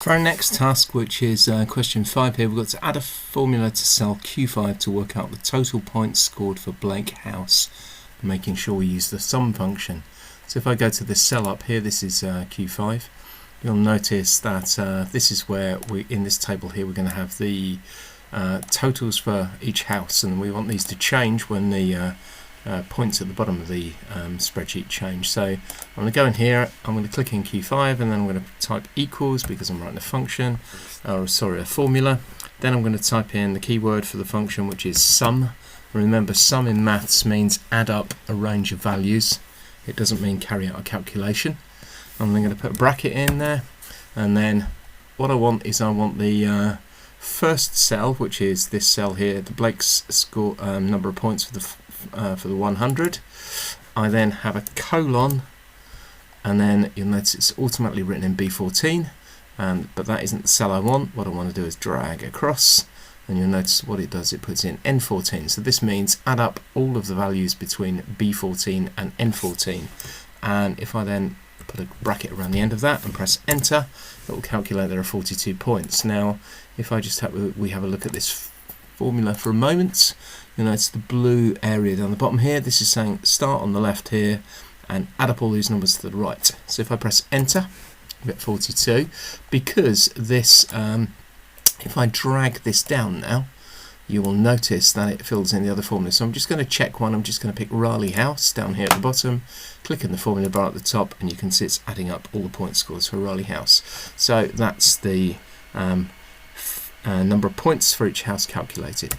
For our next task, which is question 5 here, we've got to add a formula to cell Q5 to work out the total points scored for Blake House, making sure we use the sum function. So if I go to this cell up here, this is Q5, you'll notice that this is where in this table here we're going to have the totals for each house, and we want these to change when the points at the bottom of the spreadsheet change. So I'm going to go in here, I'm going to click in Q5, and then I'm going to type equals because I'm writing a function, or sorry, a formula. Then I'm going to type in the keyword for the function, which is sum. Remember, sum in maths means add up a range of values. It doesn't mean carry out a calculation. I'm then going to put a bracket in there, and then what I want is the first cell, which is this cell here, the Blake's score number of points for the 100. I then have a colon, and then you'll notice it's automatically written in B14, but that isn't the cell I want. What I want to do is drag across, and you'll notice what it does, it puts in N14. So this means add up all of the values between B14 and N14, and if I then put a bracket around the end of that and press enter, it will calculate there are 42 points. Now if I just have a look at this formula for a moment, you'll notice the blue area down the bottom here. This is saying start on the left here and add up all these numbers to the right. So if I press enter, I get 42. Because this, if I drag this down now, you will notice that it fills in the other formula. So I'm just going to check one. I'm just going to pick Raleigh House down here at the bottom, click in the formula bar at the top, and you can see it's adding up all the point scores for Raleigh House. So that's the number of points for each house calculated.